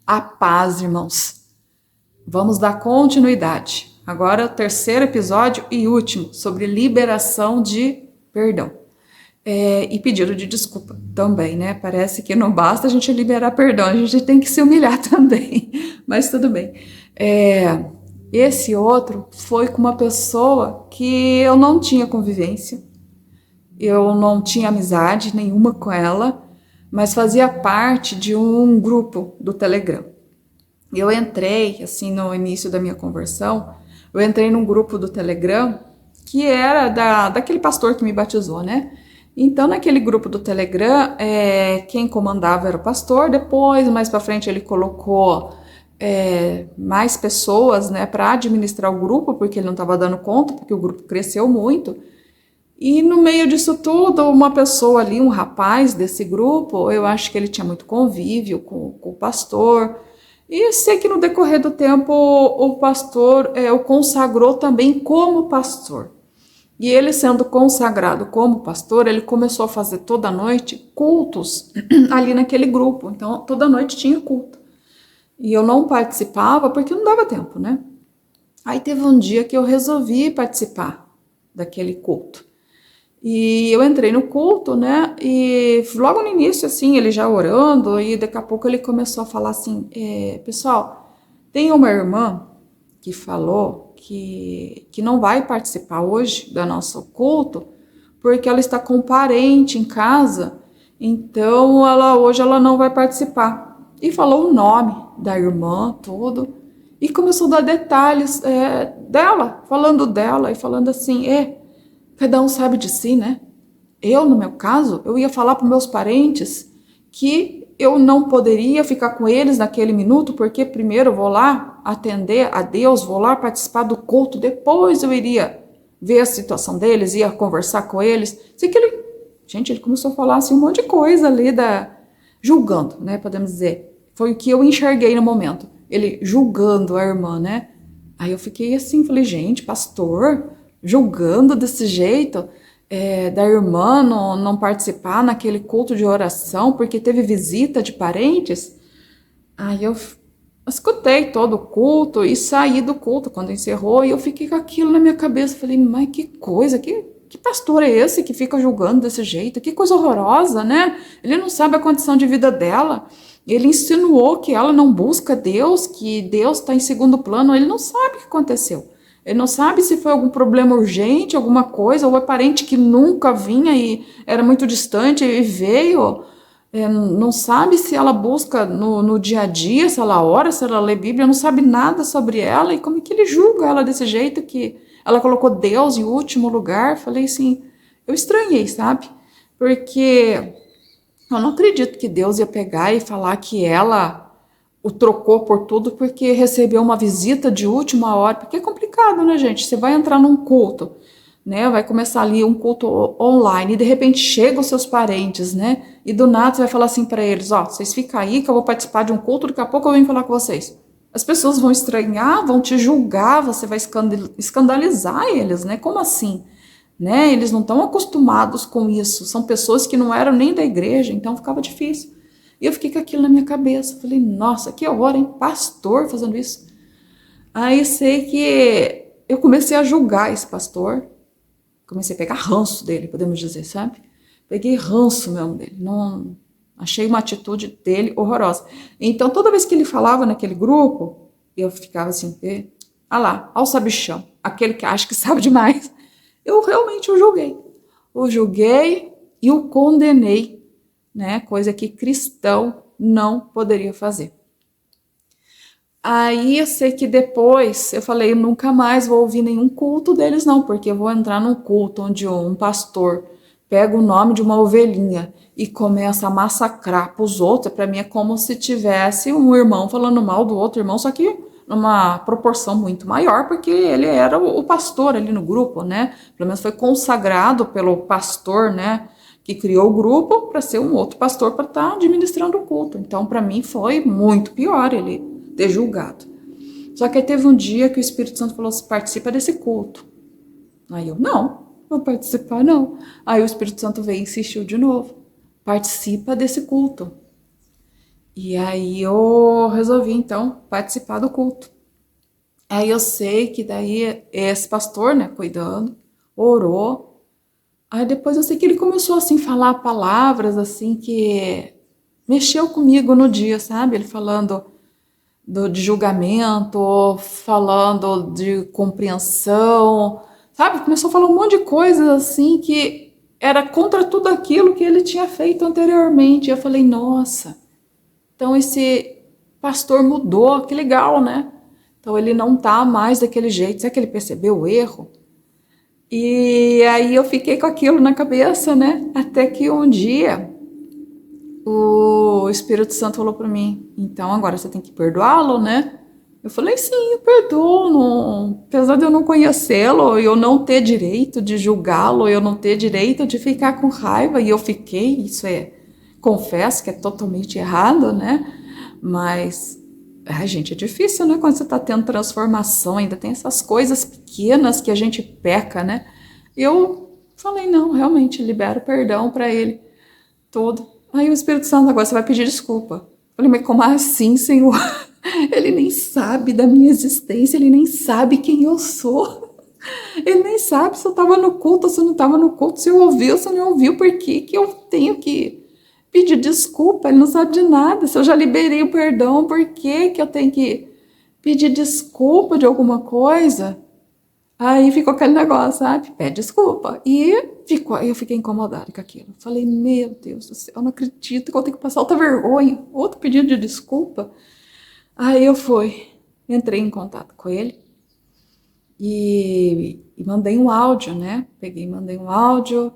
A paz, irmãos. Vamos dar continuidade. Agora o terceiro episódio e último, sobre liberação de perdão. E pedido de desculpa também, né? Parece que não basta a gente liberar perdão, a gente tem que se humilhar também. Mas tudo bem. Esse outro foi com uma pessoa que eu não tinha convivência, eu não tinha amizade nenhuma com ela, mas fazia parte de um grupo do Telegram. Eu entrei, assim, no início da minha conversão, eu entrei num grupo do Telegram que era daquele pastor que me batizou, né? Então, naquele grupo do Telegram, quem comandava era o pastor. Depois, mais para frente, ele colocou mais pessoas, né, para administrar o grupo, porque ele não estava dando conta, porque o grupo cresceu muito. E no meio disso tudo, uma pessoa ali, um rapaz desse grupo, eu acho que ele tinha muito convívio com o pastor. E sei que no decorrer do tempo o pastor o consagrou também como pastor. E ele sendo consagrado como pastor, ele começou a fazer toda noite cultos ali naquele grupo. Então toda noite tinha culto. E eu não participava porque não dava tempo, né? Aí teve um dia que eu resolvi participar daquele culto. E eu entrei no culto, né? E logo no início, assim, ele já orando, e daqui a pouco ele começou a falar assim: pessoal, tem uma irmã que falou que não vai participar hoje do nosso culto, porque ela está com um parente em casa, então hoje ela não vai participar. E falou o nome da irmã, tudo, e começou a dar detalhes dela, falando dela, e falando assim: cada um sabe de si, né? Eu, no meu caso, eu ia falar para meus parentes que eu não poderia ficar com eles naquele minuto, porque primeiro eu vou lá atender a Deus, vou lá participar do culto, depois eu iria ver a situação deles, ia conversar com eles. Sei que ele começou a falar assim um monte de coisa ali, julgando, né, podemos dizer. Foi o que eu enxerguei no momento, ele julgando a irmã, né? Aí eu fiquei assim, falei, gente, pastor, julgando desse jeito, da irmã não participar naquele culto de oração porque teve visita de parentes. Aí eu escutei todo o culto e saí do culto quando encerrou, e eu fiquei com aquilo na minha cabeça. Falei, mas que coisa, que pastor é esse que fica julgando desse jeito? Que coisa horrorosa, né? Ele não sabe a condição de vida dela. Ele insinuou que ela não busca Deus, que Deus está em segundo plano. Ele não sabe o que aconteceu. Ele não sabe se foi algum problema urgente, alguma coisa, ou é parente que nunca vinha e era muito distante e veio. Não sabe se ela busca no dia a dia, se ela ora, se ela lê Bíblia, não sabe nada sobre ela. E como é que ele julga ela desse jeito, que ela colocou Deus em último lugar? Falei assim, eu estranhei, sabe? Porque eu não acredito que Deus ia pegar e falar que ela o trocou por tudo porque recebeu uma visita de última hora, porque é complicado, né, gente? Você vai entrar num culto, né? Vai começar ali um culto online e de repente chegam os seus parentes, né? E do nada você vai falar assim para eles: ó, vocês ficam aí que eu vou participar de um culto, daqui a pouco eu venho falar com vocês. As pessoas vão estranhar, vão te julgar, você vai escandalizar eles, né? Como assim? Né? Eles não estão acostumados com isso, são pessoas que não eram nem da igreja, então ficava difícil. E eu fiquei com aquilo na minha cabeça, falei, nossa, que horror, hein? Pastor fazendo isso. Aí sei que eu comecei a julgar esse pastor, comecei a pegar ranço dele, podemos dizer, sabe? Peguei ranço mesmo dele, não achei uma atitude dele horrorosa. Então, toda vez que ele falava naquele grupo, eu ficava assim, ah lá, olha o sabichão, aquele que acha que sabe demais. Eu realmente o julguei e o condenei, né? Coisa que cristão não poderia fazer. Aí eu sei que depois eu falei, eu nunca mais vou ouvir nenhum culto deles não, porque eu vou entrar num culto onde um pastor pega o nome de uma ovelhinha e começa a massacrar para os outros. Para mim é como se tivesse um irmão falando mal do outro irmão, só que numa proporção muito maior, porque ele era o pastor ali no grupo, né? Pelo menos foi consagrado pelo pastor, né? Que criou o grupo para ser um outro pastor para estar administrando o culto. Então, para mim foi muito pior ele ter julgado. Só que aí teve um dia que o Espírito Santo falou assim, participa desse culto. Aí eu, não vou participar não. Aí o Espírito Santo veio e insistiu de novo, participa desse culto. E aí eu resolvi, então, participar do culto. Aí eu sei que daí esse pastor, né, cuidando, orou. Aí depois eu sei que ele começou, assim, falar palavras, assim, que mexeu comigo no dia, sabe? Ele falando de julgamento, falando de compreensão, sabe? Começou a falar um monte de coisas, assim, que era contra tudo aquilo que ele tinha feito anteriormente. E eu falei, nossa, então esse pastor mudou, que legal, né? Então ele não tá mais daquele jeito. Será que ele percebeu o erro? E aí eu fiquei com aquilo na cabeça, né? Até que um dia o Espírito Santo falou para mim: então agora você tem que perdoá-lo, né? Eu falei: sim, eu perdoo. Não, apesar de eu não conhecê-lo, eu não ter direito de julgá-lo, eu não ter direito de ficar com raiva, e eu fiquei. Isso é, confesso que é totalmente errado, né? Mas, ai, gente, é difícil, né? Quando você tá tendo transformação, ainda tem essas coisas pequenas que a gente peca, né? Eu falei: não, realmente, libero perdão para ele todo. Aí o Espírito Santo, agora você vai pedir desculpa. Eu falei: mas como assim, Senhor? Ele nem sabe da minha existência, ele nem sabe quem eu sou. Ele nem sabe se eu estava no culto ou se eu não estava no culto, se eu ouvi ou se eu não ouvi, por que eu tenho que pedir desculpa? Ele não sabe de nada. Se eu já liberei o perdão, por que eu tenho que pedir desculpa de alguma coisa? Aí ficou aquele negócio, sabe? Pede desculpa. E eu fiquei incomodada com aquilo. Falei: meu Deus do céu, eu não acredito que eu tenho que passar outra vergonha, outro pedido de desculpa. Aí eu entrei em contato com ele e mandei um áudio, né? Mandei um áudio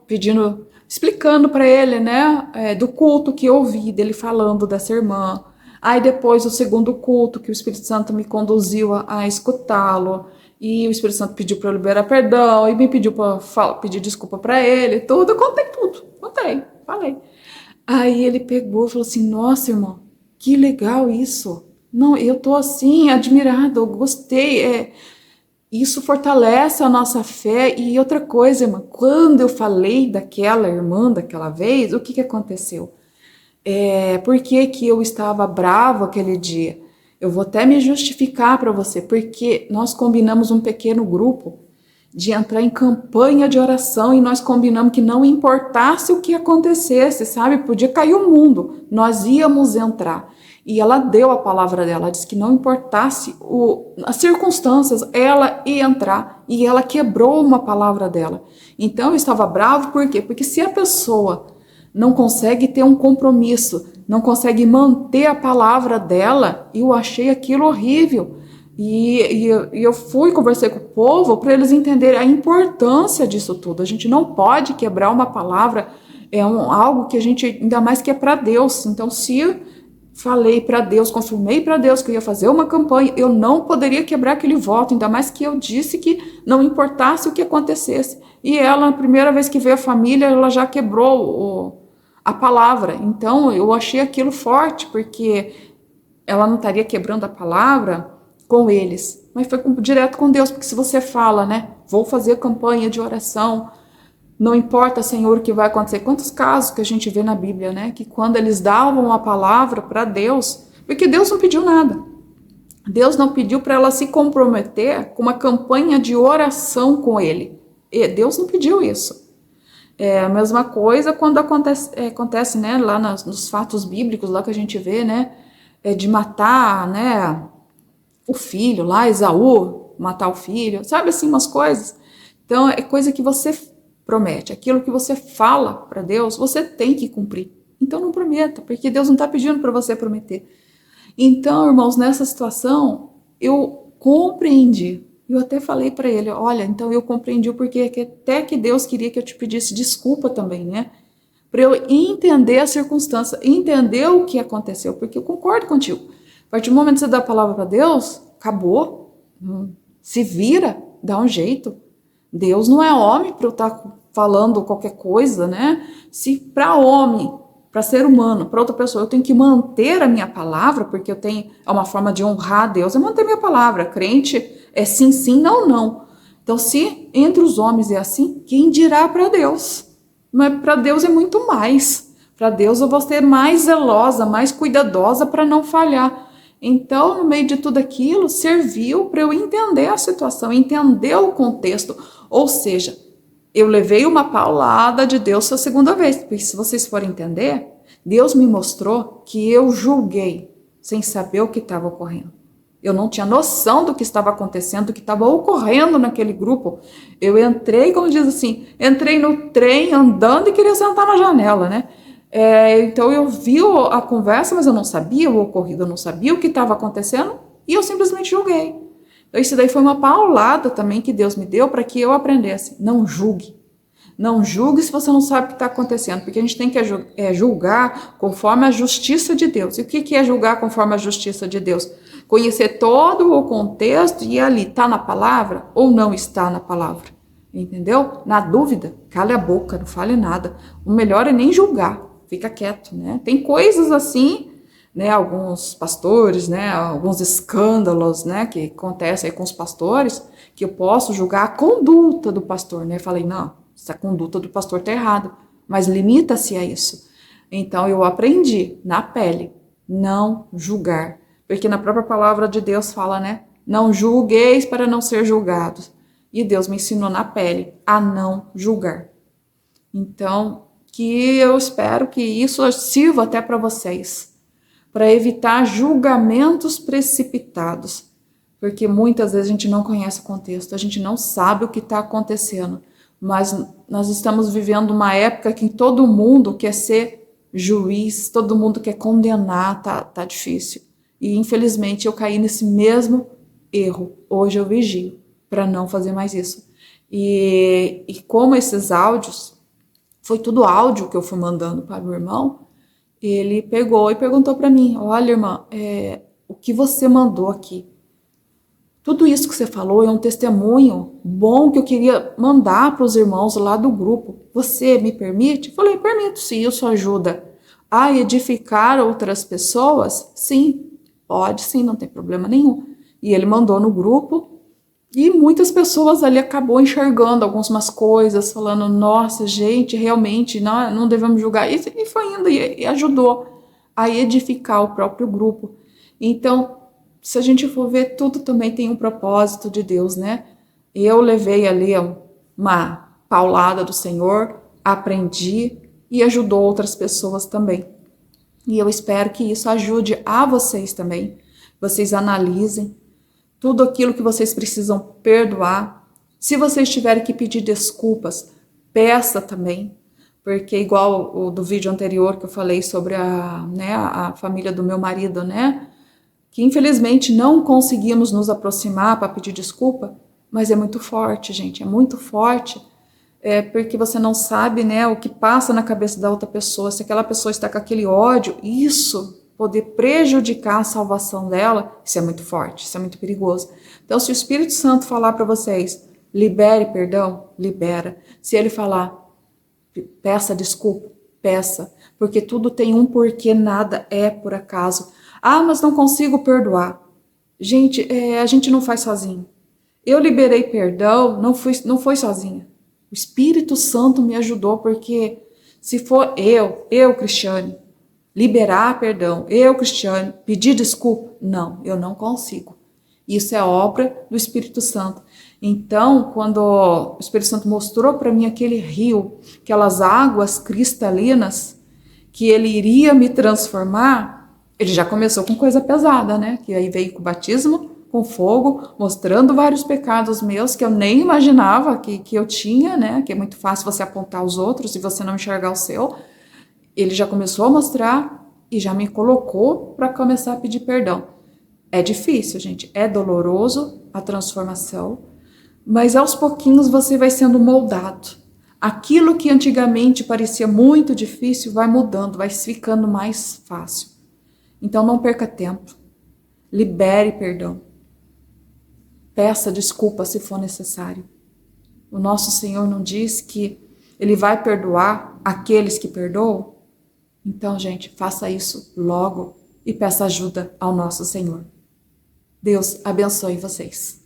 explicando para ele, né, do culto que eu ouvi, dele falando dessa irmã. Aí depois o segundo culto, que o Espírito Santo me conduziu a escutá-lo, e o Espírito Santo pediu para eu liberar perdão, e me pediu para pedir desculpa para ele, tudo. Eu contei tudo, falei. Aí ele pegou e falou assim: nossa, irmão, que legal isso. Não, eu tô assim, admirado, eu gostei. Isso fortalece a nossa fé. E outra coisa, irmã, quando eu falei daquela irmã daquela vez, o que aconteceu? Por que eu estava bravo aquele dia? Eu vou até me justificar para você, porque nós combinamos um pequeno grupo de entrar em campanha de oração e nós combinamos que não importasse o que acontecesse, sabe? Podia cair o mundo, nós íamos entrar. E ela deu a palavra dela, ela disse que não importasse as circunstâncias, ela ia entrar, e ela quebrou uma palavra dela. Então eu estava bravo, por quê? Porque se a pessoa não consegue ter um compromisso, não consegue manter a palavra dela, eu achei aquilo horrível. E eu fui, conversei com o povo para eles entenderem a importância disso tudo. A gente não pode quebrar uma palavra, algo que a gente, ainda mais que é para Deus. Então, se falei para Deus, confirmei para Deus que eu ia fazer uma campanha, eu não poderia quebrar aquele voto, ainda mais que eu disse que não importasse o que acontecesse. E ela, na primeira vez que veio a família, ela já quebrou a palavra. Então, eu achei aquilo forte, porque ela não estaria quebrando a palavra com eles, mas foi direto com Deus, porque se você fala, né, vou fazer campanha de oração, não importa, Senhor, o que vai acontecer. Quantos casos que a gente vê na Bíblia, né, que quando eles davam a palavra para Deus, porque Deus não pediu nada, Deus não pediu para ela se comprometer com uma campanha de oração com ele, e Deus não pediu isso. É a mesma coisa quando acontece, né, lá nos fatos bíblicos, lá que a gente vê, né, de matar, né, o filho lá, Esaú, matar o filho, sabe assim, umas coisas. Então, é coisa que você promete, aquilo que você fala para Deus, você tem que cumprir. Então, não prometa, porque Deus não está pedindo para você prometer. Então, irmãos, nessa situação, eu compreendi. Eu até falei para ele: olha, então eu compreendi o porquê, que até que Deus queria que eu te pedisse desculpa também, né? Para eu entender a circunstância, entender o que aconteceu, porque eu concordo contigo. A partir do momento que você dá a palavra para Deus, acabou. Se vira, dá um jeito. Deus não é homem para eu estar falando qualquer coisa, né? Se para homem, para ser humano, para outra pessoa, eu tenho que manter a minha palavra, porque é uma forma de honrar a Deus, é manter a minha palavra. Crente é sim, sim, não, não. Então, se entre os homens é assim, quem dirá para Deus? Mas para Deus é muito mais. Para Deus eu vou ser mais zelosa, mais cuidadosa para não falhar. Então, no meio de tudo aquilo, serviu para eu entender a situação, entender o contexto. Ou seja, eu levei uma paulada de Deus a segunda vez. Porque se vocês forem entender, Deus me mostrou que eu julguei sem saber o que estava ocorrendo. Eu não tinha noção do que estava acontecendo, do que estava ocorrendo naquele grupo. Eu entrei, como diz assim, entrei no trem andando e queria sentar na janela, né? Então eu vi a conversa, mas eu não sabia o ocorrido, eu não sabia o que estava acontecendo e eu simplesmente julguei. Então isso daí foi uma paulada também que Deus me deu para que eu aprendesse. Não julgue. Não julgue se você não sabe o que está acontecendo, porque a gente tem que julgar conforme a justiça de Deus. E o que é julgar conforme a justiça de Deus? Conhecer todo o contexto e ali está na palavra ou não está na palavra. Entendeu? Na dúvida, cale a boca, não fale nada. O melhor é nem julgar, fica quieto, né? Tem coisas assim, né? Alguns pastores, né? Alguns escândalos, né? Que acontecem aí com os pastores, que eu posso julgar a conduta do pastor, né? Falei, não, essa conduta do pastor está errada, mas limita-se a isso. Então eu aprendi na pele, não julgar, porque na própria palavra de Deus fala, né? Não julgueis para não ser julgados. E Deus me ensinou na pele a não julgar. Então, que eu espero que isso sirva até para vocês, para evitar julgamentos precipitados, porque muitas vezes a gente não conhece o contexto, a gente não sabe o que está acontecendo, mas nós estamos vivendo uma época que todo mundo quer ser juiz, todo mundo quer condenar, tá difícil. E infelizmente eu caí nesse mesmo erro. Hoje eu vigio para não fazer mais isso. E como esses áudios, foi tudo áudio que eu fui mandando para o irmão, ele pegou e perguntou para mim, olha irmã, o que você mandou aqui? Tudo isso que você falou é um testemunho bom que eu queria mandar para os irmãos lá do grupo. Você me permite? Falei, permito, se isso ajuda a edificar outras pessoas, sim, pode sim, não tem problema nenhum. E ele mandou no grupo e muitas pessoas ali acabou enxergando algumas coisas, falando, nossa, gente, realmente não devemos julgar. E foi indo e ajudou a edificar o próprio grupo. Então, se a gente for ver, tudo também tem um propósito de Deus, né? Eu levei ali uma paulada do Senhor, aprendi e ajudou outras pessoas também. E eu espero que isso ajude a vocês também. Vocês analisem tudo aquilo que vocês precisam perdoar. Se vocês tiverem que pedir desculpas, peça também. Porque igual o do vídeo anterior que eu falei sobre a família do meu marido, né? Que infelizmente não conseguimos nos aproximar para pedir desculpa, mas é muito forte, gente, é muito forte, porque você não sabe, né, o que passa na cabeça da outra pessoa, se aquela pessoa está com aquele ódio, isso poder prejudicar a salvação dela, isso é muito forte, isso é muito perigoso. Então, se o Espírito Santo falar para vocês, libere perdão, libera. Se ele falar, peça desculpa, peça, porque tudo tem um porquê, nada é por acaso. Ah, mas não consigo perdoar. Gente, a gente não faz sozinho. Eu liberei perdão, não foi sozinha. O Espírito Santo me ajudou, porque se for eu, Cristiane, liberar perdão, eu, Cristiane, pedir desculpa, não, eu não consigo. Isso é obra do Espírito Santo. Então, quando o Espírito Santo mostrou para mim aquele rio, aquelas águas cristalinas, que ele iria me transformar, ele já começou com coisa pesada, né? Que aí veio com o batismo, com fogo, mostrando vários pecados meus que eu nem imaginava que eu tinha, né? Que é muito fácil você apontar os outros e você não enxergar o seu. Ele já começou a mostrar e já me colocou para começar a pedir perdão. É difícil, gente. É doloroso a transformação, mas aos pouquinhos você vai sendo moldado. Aquilo que antigamente parecia muito difícil vai mudando, vai ficando mais fácil. Então não perca tempo, libere perdão, peça desculpa se for necessário. O nosso Senhor não diz que Ele vai perdoar aqueles que perdoam? Então, gente, faça isso logo e peça ajuda ao nosso Senhor. Deus abençoe vocês.